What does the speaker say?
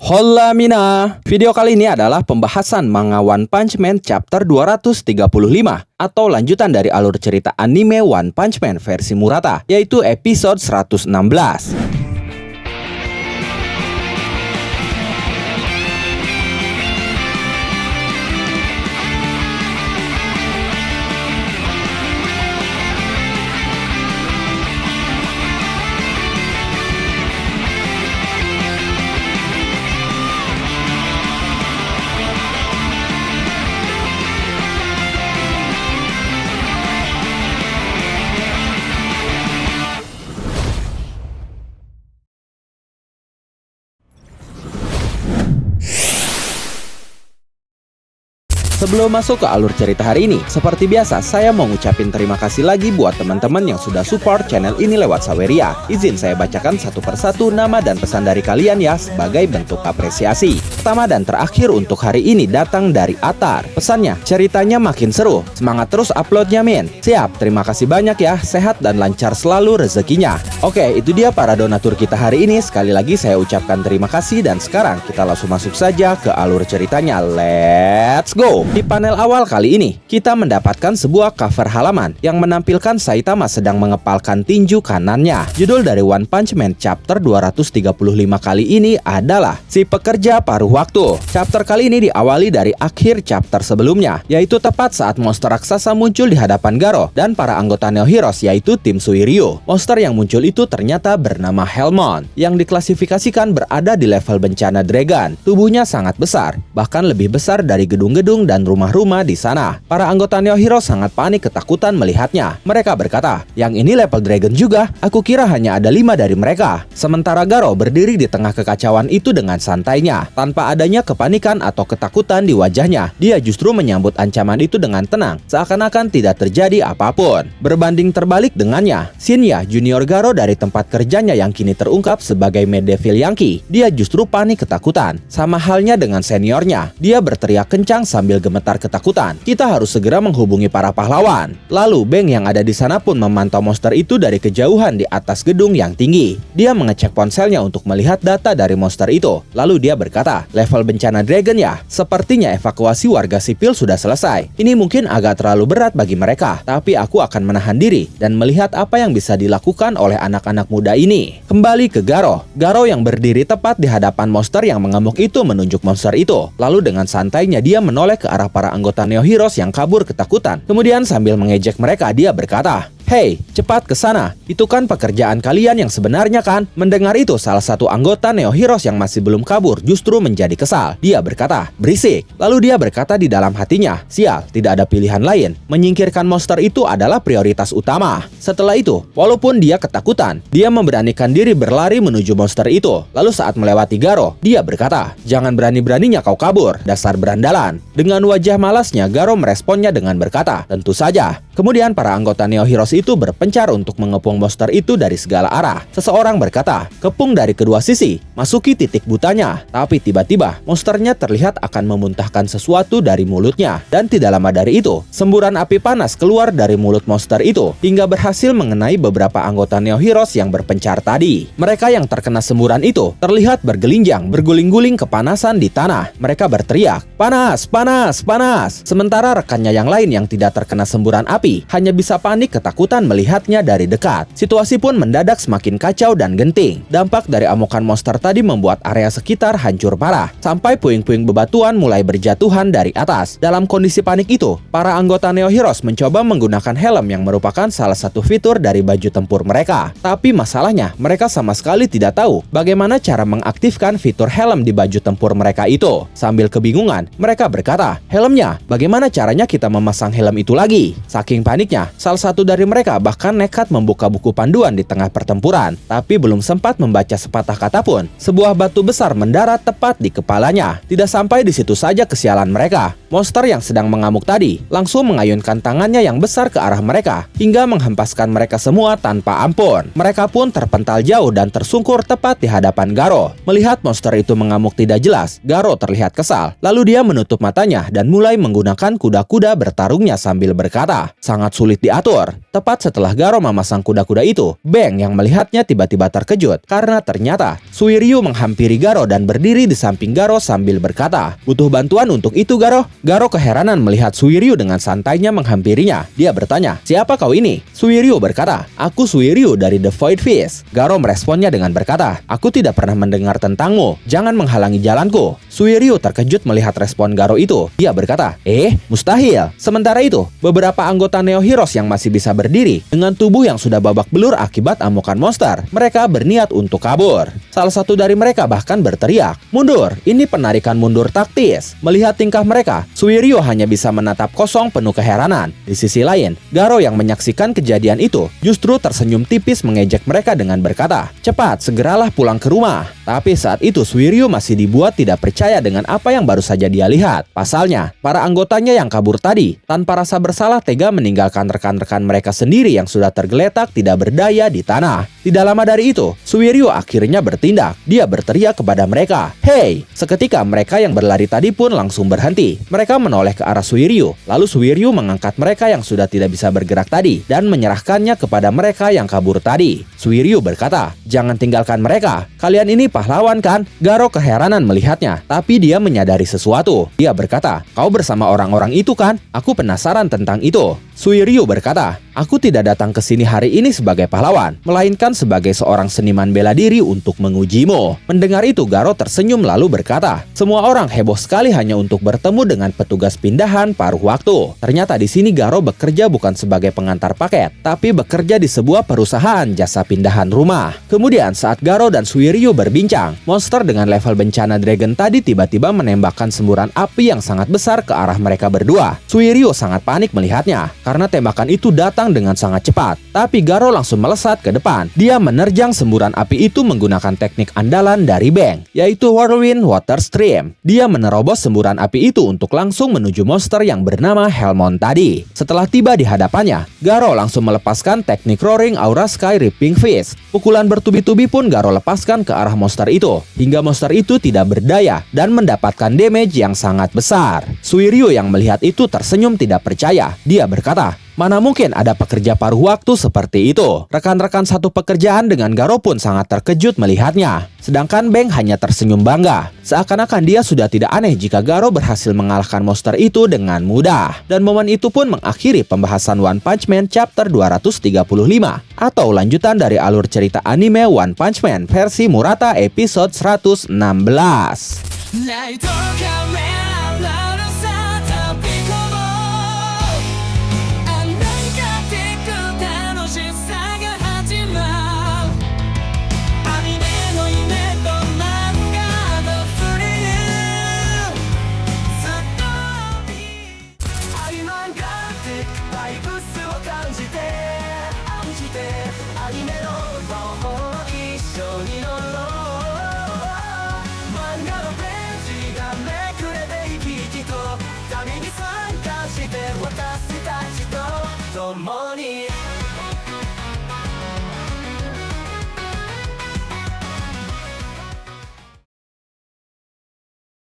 Hola Mina! Video kali ini adalah pembahasan manga One Punch Man chapter 235 atau lanjutan dari alur cerita anime One Punch Man versi Murata, yaitu episode 116. Sebelum masuk ke alur cerita hari ini, seperti biasa saya mau ngucapin terima kasih lagi buat teman-teman yang sudah support channel ini lewat Saweria. Izin saya bacakan satu persatu nama dan pesan dari kalian ya sebagai bentuk apresiasi. Pertama dan terakhir untuk hari ini datang dari Atar. Pesannya, ceritanya makin seru. Semangat terus uploadnya Min. Siap, terima kasih banyak ya. Sehat dan lancar selalu rezekinya. Oke, itu dia para donatur kita hari ini. Sekali lagi saya ucapkan terima kasih dan sekarang kita langsung masuk saja ke alur ceritanya. Let's go! Di panel awal kali ini, kita mendapatkan sebuah cover halaman yang menampilkan Saitama sedang mengepalkan tinju kanannya. Judul dari One Punch Man chapter 235 kali ini adalah Si Pekerja Paruh Waktu. Chapter kali ini diawali dari akhir chapter sebelumnya, yaitu tepat saat monster raksasa muncul di hadapan Garo dan para anggota Neo Heroes yaitu tim Suiryu. Monster yang muncul itu ternyata bernama Hellmon, yang diklasifikasikan berada di level bencana Dragon. Tubuhnya sangat besar, bahkan lebih besar dari gedung-gedung dan rumah-rumah di sana. Para anggota Neo Hero sangat panik ketakutan melihatnya. Mereka berkata, yang ini level Dragon juga, aku kira hanya ada 5 dari mereka. Sementara Garo berdiri di tengah kekacauan itu dengan santainya, tanpa adanya kepanikan atau ketakutan di wajahnya. Dia justru menyambut ancaman itu dengan tenang, seakan-akan tidak terjadi apapun. Berbanding terbalik dengannya, Shinya, junior Garo dari tempat kerjanya yang kini terungkap sebagai Mad Devil Yankee, dia justru panik ketakutan. Sama halnya dengan seniornya, dia berteriak kencang sambil gemetar ketakutan. Kita harus segera menghubungi para pahlawan. Lalu Beng yang ada di sana pun memantau monster itu dari kejauhan di atas gedung yang tinggi. Dia mengecek ponselnya untuk melihat data dari monster itu. Lalu dia berkata, level bencana Dragon ya? Sepertinya evakuasi warga sipil sudah selesai. Ini mungkin agak terlalu berat bagi mereka, tapi aku akan menahan diri dan melihat apa yang bisa dilakukan oleh anak-anak muda ini. Kembali ke Garo. Garo yang berdiri tepat di hadapan monster yang mengamuk itu menunjuk monster itu. Lalu dengan santainya dia menoleh ke arah para anggota Neo Heroes yang kabur ketakutan. Kemudian sambil mengejek mereka, dia berkata, "Hei, cepat ke sana. Itu kan pekerjaan kalian yang sebenarnya kan?" Mendengar itu, salah satu anggota Neo Heroes yang masih belum kabur justru menjadi kesal. Dia berkata, "Berisik." Lalu dia berkata di dalam hatinya, "Sial, tidak ada pilihan lain. Menyingkirkan monster itu adalah prioritas utama." Setelah itu, walaupun dia ketakutan, dia memberanikan diri berlari menuju monster itu. Lalu saat melewati Garo, dia berkata, "Jangan berani-beraninya kau kabur, dasar berandalan." Dengan wajah malasnya, Garo meresponnya dengan berkata, "Tentu saja." Kemudian para anggota Neo Heroes itu berpencar untuk mengepung monster itu dari segala arah. Seseorang berkata, "Kepung dari kedua sisi, masuki titik butanya." Tapi tiba-tiba, monsternya terlihat akan memuntahkan sesuatu dari mulutnya. Dan tidak lama dari itu, semburan api panas keluar dari mulut monster itu, hingga berhasil mengenai beberapa anggota Neo Heroes yang berpencar tadi. Mereka yang terkena semburan itu, terlihat bergelinjang, berguling-guling kepanasan di tanah. Mereka berteriak, "Panas, panas, panas!" Sementara rekannya yang lain yang tidak terkena semburan api, hanya bisa panik ketakutan melihatnya dari dekat. Situasi pun mendadak semakin kacau dan genting. Dampak dari amukan monster tadi membuat area sekitar hancur parah, sampai puing-puing bebatuan mulai berjatuhan dari atas. Dalam kondisi panik itu, para anggota Neo Heroes mencoba menggunakan helm yang merupakan salah satu fitur dari baju tempur mereka. Tapi masalahnya, mereka sama sekali tidak tahu bagaimana cara mengaktifkan fitur helm di baju tempur mereka itu. Sambil kebingungan, mereka berkata, "Helmnya, bagaimana caranya kita memasang helm itu lagi?" Saking paniknya, salah satu dari mereka bahkan nekat membuka buku panduan di tengah pertempuran. Tapi belum sempat membaca sepatah kata pun, sebuah batu besar mendarat tepat di kepalanya. Tidak sampai di situ saja kesialan mereka. Monster yang sedang mengamuk tadi langsung mengayunkan tangannya yang besar ke arah mereka, hingga menghempaskan mereka semua tanpa ampun. Mereka pun terpental jauh dan tersungkur tepat di hadapan Garo. Melihat monster itu mengamuk tidak jelas, Garo terlihat kesal. Lalu dia menutup matanya dan mulai menggunakan kuda-kuda bertarungnya sambil berkata, "Sangat sulit diatur." Tepat Tepat setelah Garo memasang kuda-kuda itu, Beng yang melihatnya tiba-tiba terkejut karena ternyata Suiryu menghampiri Garo dan berdiri di samping Garo sambil berkata, "Butuh bantuan untuk itu, Garo?" Garo keheranan melihat Suiryu dengan santainya menghampirinya. Dia bertanya, "Siapa kau ini?" Suiryu berkata, "Aku Suiryu dari The Void Fist." Garo meresponnya dengan berkata, "Aku tidak pernah mendengar tentangmu. Jangan menghalangi jalanku." Suiryu terkejut melihat respon Garo itu. Dia berkata, mustahil." Sementara itu, beberapa anggota Neo Heroes yang masih bisa berdiri dengan tubuh yang sudah babak belur akibat amukan monster, mereka berniat untuk kabur. Salah satu dari mereka bahkan berteriak, "Mundur, ini penarikan mundur taktis." Melihat tingkah mereka, Suiryu hanya bisa menatap kosong penuh keheranan. Di sisi lain, Garo yang menyaksikan kejadian itu justru tersenyum tipis mengejek mereka dengan berkata, "Cepat, segeralah pulang ke rumah." Tapi saat itu Suiryu masih dibuat tidak percaya dengan apa yang baru saja dia lihat. Pasalnya, para anggotanya yang kabur tadi tanpa rasa bersalah tega meninggalkan rekan-rekan mereka sendiri yang sudah tergeletak tidak berdaya di tanah. Tidak lama dari itu, Suiryu akhirnya bertindak. Dia berteriak kepada mereka, "Hei!" Seketika mereka yang berlari tadi pun langsung berhenti. Mereka menoleh ke arah Suiryu. Lalu Suiryu mengangkat mereka yang sudah tidak bisa bergerak tadi dan menyerahkannya kepada mereka yang kabur tadi. Suiryu berkata, "Jangan tinggalkan mereka. Kalian ini pahlawan kan?" Garo keheranan melihatnya, tapi dia menyadari sesuatu. Dia berkata, "Kau bersama orang-orang itu kan? Aku penasaran tentang itu." Suiryu berkata, "Aku tidak datang ke sini hari ini sebagai pahlawan, melainkan sebagai seorang seniman bela diri untuk mengujimu." Mendengar itu, Garo tersenyum lalu berkata, "Semua orang heboh sekali hanya untuk bertemu dengan petugas pindahan paruh waktu." Ternyata di sini Garo bekerja bukan sebagai pengantar paket, tapi bekerja di sebuah perusahaan jasa pindahan rumah. Kemudian saat Garo dan Suiryu berbincang, monster dengan level bencana Dragon tadi tiba-tiba menembakkan semburan api yang sangat besar ke arah mereka berdua. Suiryu sangat panik melihatnya, karena tembakan itu datang dengan sangat cepat. Tapi Garo langsung melesat ke depan. Dia menerjang semburan api itu menggunakan teknik andalan dari Beng, yaitu Whirlwind Water Stream. Dia menerobos semburan api itu untuk langsung menuju monster yang bernama Helmon tadi. Setelah tiba di hadapannya, Garo langsung melepaskan teknik Roaring Aura Sky Ripping Fist. Pukulan bertubi-tubi pun Garo lepaskan ke arah monster itu, hingga monster itu tidak berdaya dan mendapatkan damage yang sangat besar. Suiryu yang melihat itu tersenyum tidak percaya. Dia berkata, "Mana mungkin ada pekerja paruh waktu seperti itu?" Rekan-rekan satu pekerjaan dengan Garo pun sangat terkejut melihatnya. Sedangkan Beng hanya tersenyum bangga. Seakan-akan dia sudah tidak aneh jika Garo berhasil mengalahkan monster itu dengan mudah. Dan momen itu pun mengakhiri pembahasan One Punch Man chapter 235, atau lanjutan dari alur cerita anime One Punch Man versi Murata episode 116. More